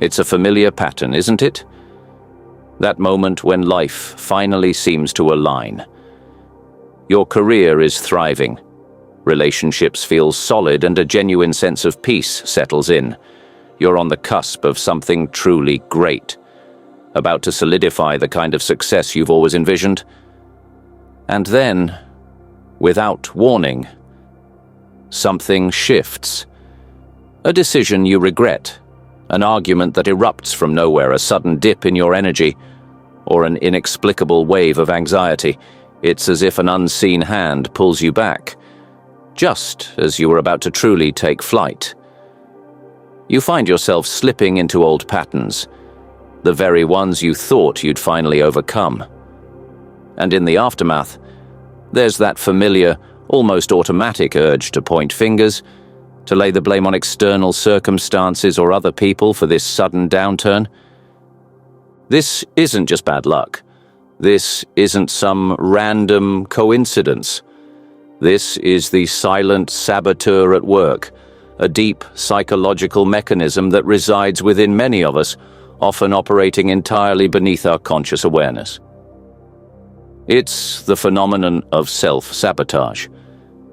It's a familiar pattern, isn't it? That moment when life finally seems to align. Your career is thriving. Relationships feel solid and a genuine sense of peace settles in. You're on the cusp of something truly great, about to solidify the kind of success you've always envisioned. And then, without warning, something shifts. A decision you regret, an argument that erupts from nowhere, a sudden dip in your energy, or an inexplicable wave of anxiety. It's as if an unseen hand pulls you back, just as you were about to truly take flight. You find yourself slipping into old patterns, the very ones you thought you'd finally overcome. And in the aftermath, there's that familiar, almost automatic urge to point fingers, to lay the blame on external circumstances or other people for this sudden downturn. This isn't just bad luck. This isn't some random coincidence. This is the silent saboteur at work, a deep psychological mechanism that resides within many of us, often operating entirely beneath our conscious awareness. It's the phenomenon of self-sabotage,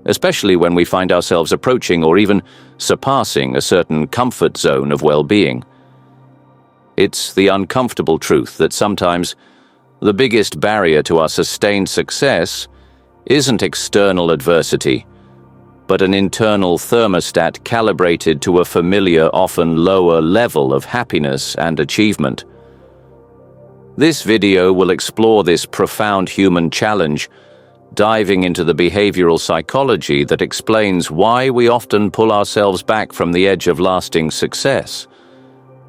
especially when we find ourselves approaching or even surpassing a certain comfort zone of well-being. It's the uncomfortable truth that sometimes the biggest barrier to our sustained success isn't external adversity, but an internal thermostat calibrated to a familiar, often lower level of happiness and achievement. This video will explore this profound human challenge, diving into the behavioral psychology that explains why we often pull ourselves back from the edge of lasting success,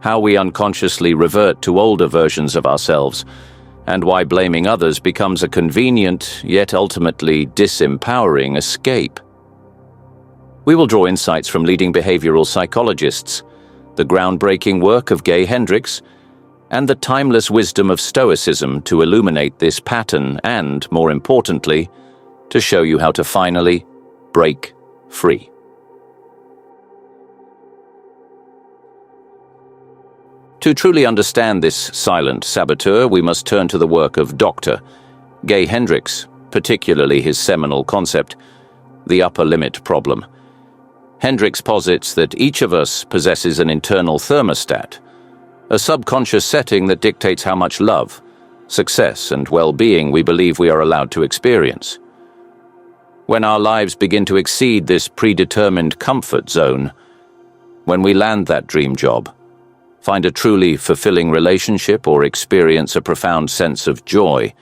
how we unconsciously revert to older versions of ourselves, and why blaming others becomes a convenient, yet ultimately disempowering escape. We will draw insights from leading behavioral psychologists, the groundbreaking work of Hendricks, and the timeless wisdom of Stoicism to illuminate this pattern and, more importantly, to show you how to finally break free. To truly understand this silent saboteur, we must turn to the work of Dr. Hendricks, particularly his seminal concept, the upper limit problem. Hendricks posits that each of us possesses an internal thermostat, a subconscious setting that dictates how much love, success, and well-being we believe we are allowed to experience. When our lives begin to exceed this predetermined comfort zone, when we land that dream job, find a truly fulfilling relationship, or experience a profound sense of joy,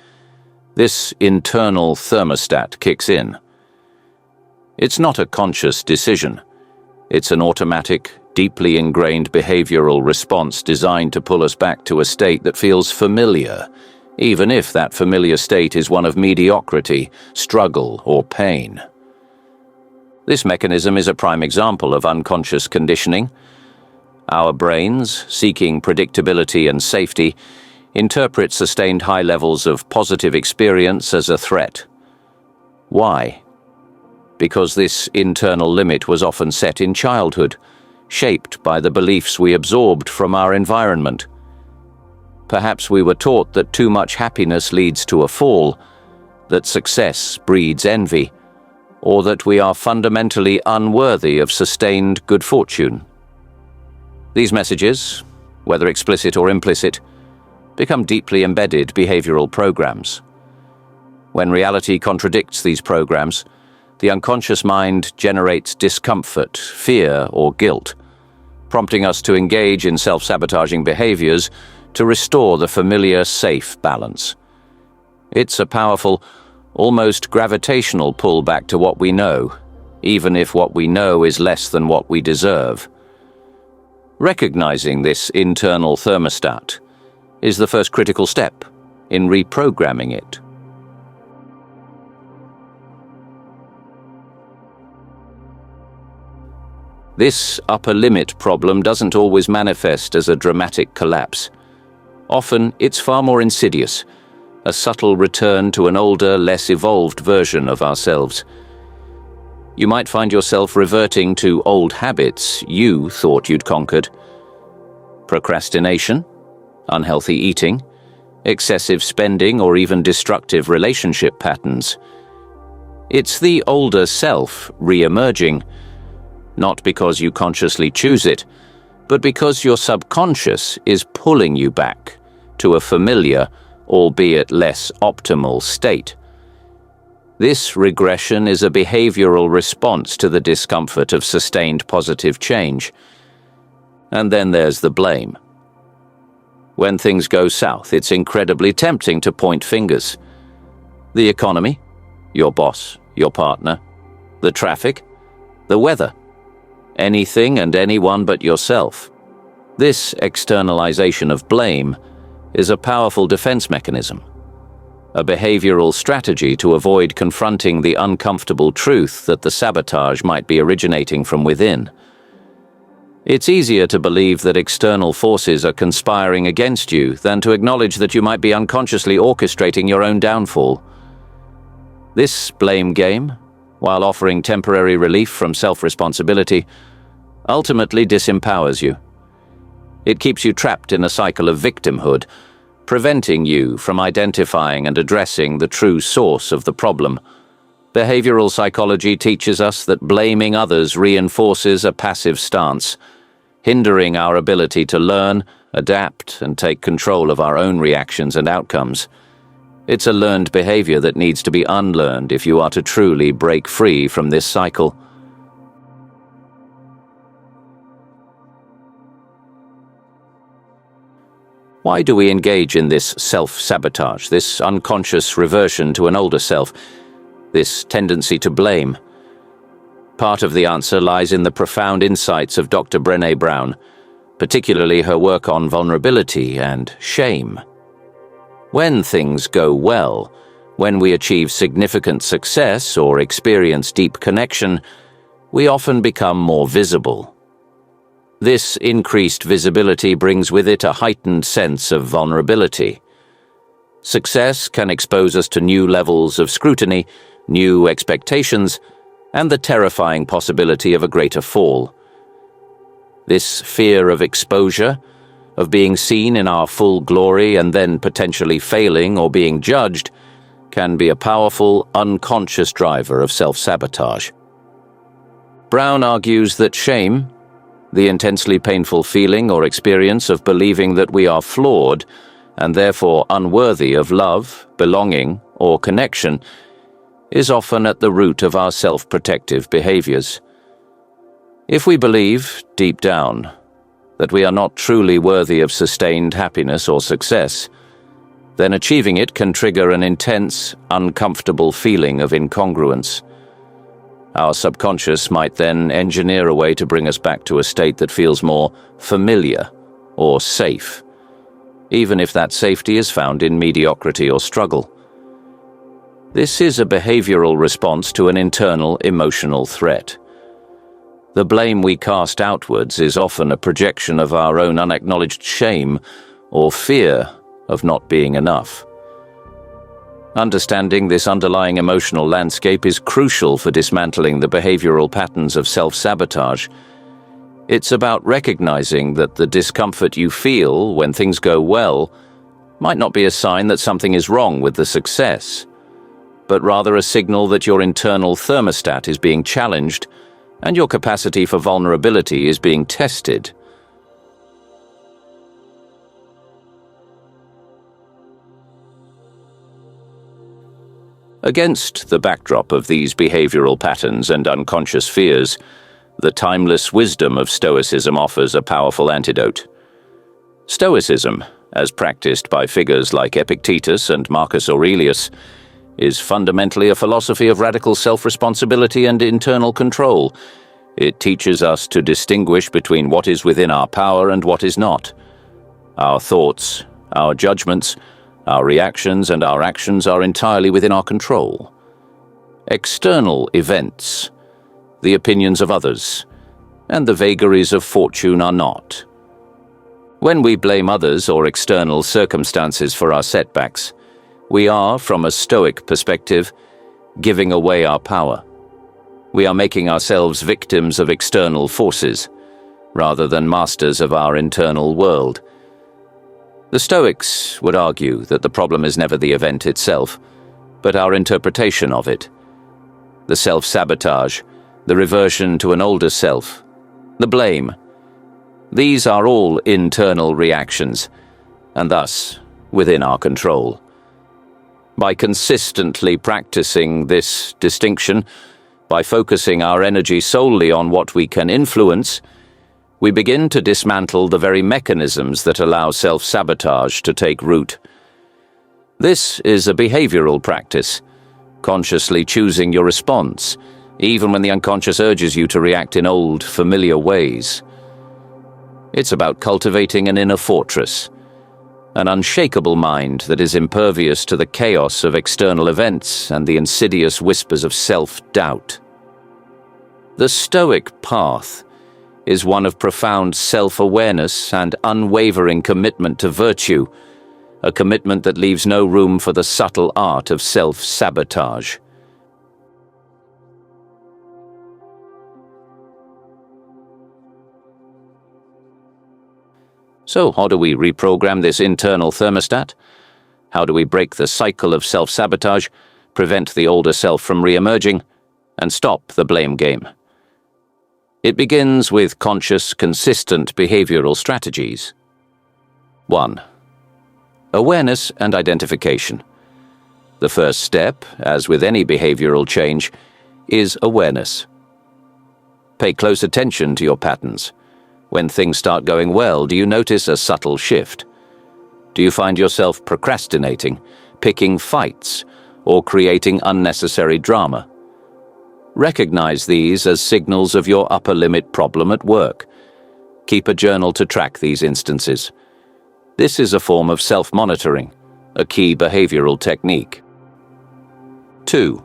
this internal thermostat kicks in. It's not a conscious decision. It's an automatic, deeply ingrained behavioral response designed to pull us back to a state that feels familiar, even if that familiar state is one of mediocrity, struggle, or pain. This mechanism is a prime example of unconscious conditioning. Our brains, seeking predictability and safety, interpret sustained high levels of positive experience as a threat. Why? Because this internal limit was often set in childhood, shaped by the beliefs we absorbed from our environment. Perhaps we were taught that too much happiness leads to a fall, that success breeds envy, or that we are fundamentally unworthy of sustained good fortune. These messages, whether explicit or implicit, become deeply embedded behavioral programs. When reality contradicts these programs, the unconscious mind generates discomfort, fear, or guilt, prompting us to engage in self-sabotaging behaviors to restore the familiar, safe balance. It's a powerful, almost gravitational pull back to what we know, even if what we know is less than what we deserve. Recognizing this internal thermostat is the first critical step in reprogramming it. This upper limit problem doesn't always manifest as a dramatic collapse. Often, it's far more insidious, a subtle return to an older, less evolved version of ourselves. You might find yourself reverting to old habits you thought you'd conquered. procrastination, unhealthy eating, excessive spending, or even destructive relationship patterns. It's the older self re-emerging, not because you consciously choose it, but because your subconscious is pulling you back to a familiar, albeit less optimal state. This regression is a behavioral response to the discomfort of sustained positive change. And then there's the blame. When things go south, it's incredibly tempting to point fingers. The economy, your boss, your partner, the traffic, the weather, anything and anyone but yourself. This externalization of blame is a powerful defense mechanism, a behavioral strategy to avoid confronting the uncomfortable truth that the sabotage might be originating from within. It's easier to believe that external forces are conspiring against you than to acknowledge that you might be unconsciously orchestrating your own downfall. This blame game, while offering temporary relief from self-responsibility, ultimately disempowers you. It keeps you trapped in a cycle of victimhood, preventing you from identifying and addressing the true source of the problem. Behavioral psychology teaches us that blaming others reinforces a passive stance, hindering our ability to learn, adapt, and take control of our own reactions and outcomes. It's a learned behavior that needs to be unlearned if you are to truly break free from this cycle. Why do we engage in this self-sabotage, this unconscious reversion to an older self, this tendency to blame? Part of the answer lies in the profound insights of Dr. Brené Brown, particularly her work on vulnerability and shame. When things go well, when we achieve significant success or experience deep connection, we often become more visible. This increased visibility brings with it a heightened sense of vulnerability. Success can expose us to new levels of scrutiny, new expectations, and the terrifying possibility of a greater fall. This fear of exposure, of being seen in our full glory and then potentially failing or being judged, can be a powerful, unconscious driver of self-sabotage. Brown argues that shame, the intensely painful feeling or experience of believing that we are flawed and therefore unworthy of love, belonging, or connection, is often at the root of our self-protective behaviors. If we believe, deep down, that we are not truly worthy of sustained happiness or success, then achieving it can trigger an intense, uncomfortable feeling of incongruence. Our subconscious might then engineer a way to bring us back to a state that feels more familiar or safe, even if that safety is found in mediocrity or struggle. This is a behavioral response to an internal emotional threat. The blame we cast outwards is often a projection of our own unacknowledged shame or fear of not being enough. Understanding this underlying emotional landscape is crucial for dismantling the behavioral patterns of self-sabotage. It's about recognizing that the discomfort you feel when things go well might not be a sign that something is wrong with the success, but rather a signal that your internal thermostat is being challenged and your capacity for vulnerability is being tested. Against the backdrop of these behavioral patterns and unconscious fears, the timeless wisdom of Stoicism offers a powerful antidote. Stoicism, as practiced by figures like Epictetus and Marcus Aurelius, is fundamentally a philosophy of radical self-responsibility and internal control. It teaches us to distinguish between what is within our power and what is not. Our thoughts, our judgments, our reactions and our actions are entirely within our control. External events, the opinions of others, and the vagaries of fortune are not. When we blame others or external circumstances for our setbacks, we are, from a Stoic perspective, giving away our power. We are making ourselves victims of external forces. rather than masters of our internal world. The Stoics would argue that the problem is never the event itself, but our interpretation of it. The self-sabotage, the reversion to an older self, the blame. These are all internal reactions, and thus within our control. By consistently practicing this distinction, by focusing our energy solely on what we can influence, we begin to dismantle the very mechanisms that allow self-sabotage to take root. This is a behavioral practice, consciously choosing your response, even when the unconscious urges you to react in old, familiar ways. It's about cultivating an inner fortress, an unshakable mind that is impervious to the chaos of external events and the insidious whispers of self-doubt. The Stoic path is one of profound self-awareness and unwavering commitment to virtue, a commitment that leaves no room for the subtle art of self-sabotage. So, how do we reprogram this internal thermostat? How do we break the cycle of self-sabotage, prevent the older self from re-emerging, and stop the blame game? It begins with conscious, consistent behavioral strategies. 1. Awareness and identification. The first step, as with any behavioral change, is awareness. Pay close attention to your patterns. When things start going well, do you notice a subtle shift? Do you find yourself procrastinating, picking fights, or creating unnecessary drama? Recognize these as signals of your upper limit problem at work. Keep a journal to track these instances. This is a form of self-monitoring, a key behavioral technique. 2.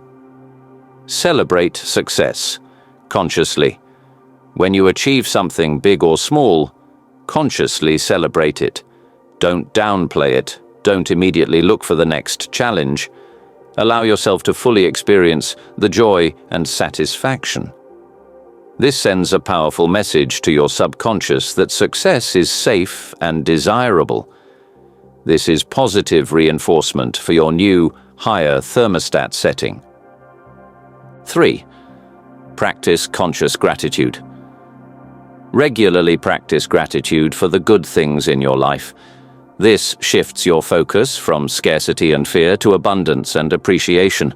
Celebrate success, consciously. When you achieve something big or small, consciously celebrate it. Don't downplay it. Don't immediately look for the next challenge. Allow yourself to fully experience the joy and satisfaction. This sends a powerful message to your subconscious that success is safe and desirable. This is positive reinforcement for your new, higher thermostat setting. 3. Practice conscious gratitude. Regularly practice gratitude for the good things in your life. This shifts your focus from scarcity and fear to abundance and appreciation,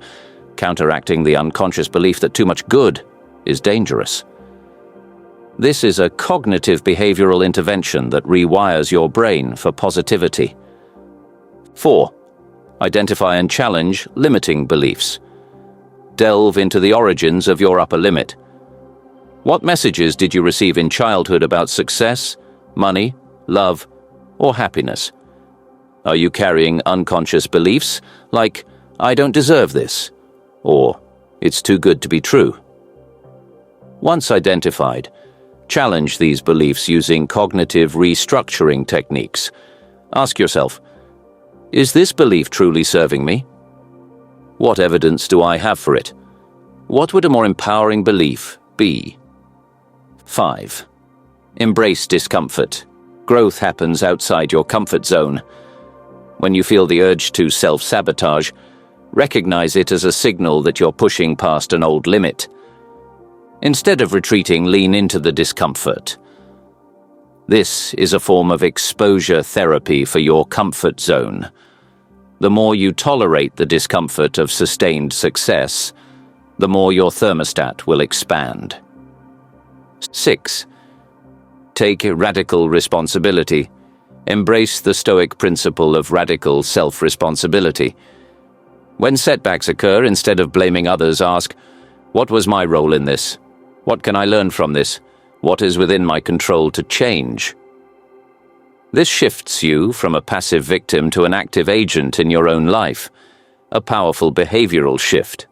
counteracting the unconscious belief that too much good is dangerous. This is a cognitive behavioral intervention that rewires your brain for positivity. 4. Identify and challenge limiting beliefs. Delve into the origins of your upper limit. What messages did you receive in childhood about success, money, love, or happiness? Are you carrying unconscious beliefs like, "I don't deserve this," or "It's too good to be true"? Once identified, challenge these beliefs using cognitive restructuring techniques. Ask yourself, is this belief truly serving me? What evidence do I have for it? What would a more empowering belief be? 5. Embrace discomfort. Growth happens outside your comfort zone. When you feel the urge to self-sabotage, recognize it as a signal that you're pushing past an old limit. Instead of retreating, lean into the discomfort. This is a form of exposure therapy for your comfort zone. The more you tolerate the discomfort of sustained success, the more your thermostat will expand. 6. Take radical responsibility. Embrace the Stoic principle of radical self-responsibility. When setbacks occur, instead of blaming others, ask, what was my role in this? What can I learn from this? What is within my control to change? This shifts you from a passive victim to an active agent in your own life, a powerful behavioral shift.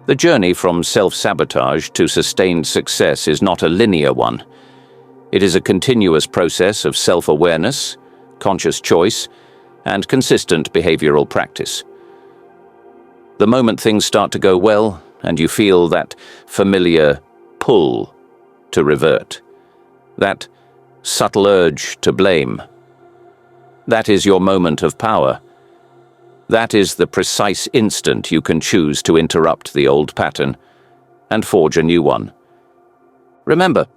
The journey from self-sabotage to sustained success is not a linear one. It is a continuous process of self-awareness, conscious choice, and consistent behavioral practice. The moment things start to go well, and you feel that familiar pull to revert, that subtle urge to blame, that is your moment of power. That is the precise instant you can choose to interrupt the old pattern and forge a new one. Remember,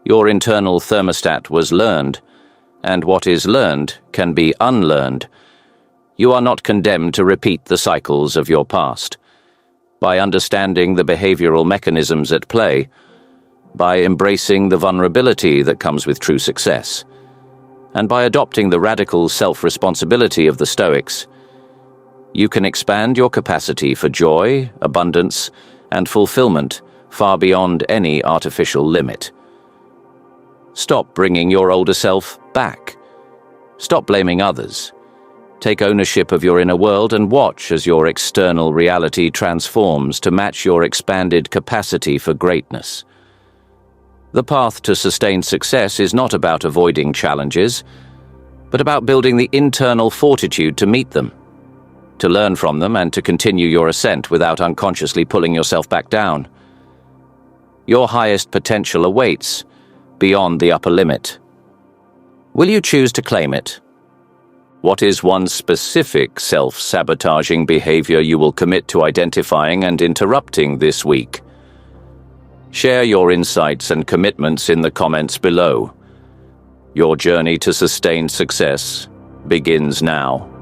your internal thermostat was learned, and what is learned can be unlearned. You are not condemned to repeat the cycles of your past. By understanding the behavioral mechanisms at play, by embracing the vulnerability that comes with true success, and by adopting the radical self-responsibility of the Stoics, you can expand your capacity for joy, abundance, and fulfillment far beyond any artificial limit. Stop bringing your older self back. Stop blaming others. Take ownership of your inner world and watch as your external reality transforms to match your expanded capacity for greatness. The path to sustained success is not about avoiding challenges, but about building the internal fortitude to meet them, to learn from them, and to continue your ascent without unconsciously pulling yourself back down. Your highest potential awaits beyond the upper limit. Will you choose to claim it? What is one specific self-sabotaging behavior you will commit to identifying and interrupting this week? Share your insights and commitments in the comments below. Your journey to sustained success begins now.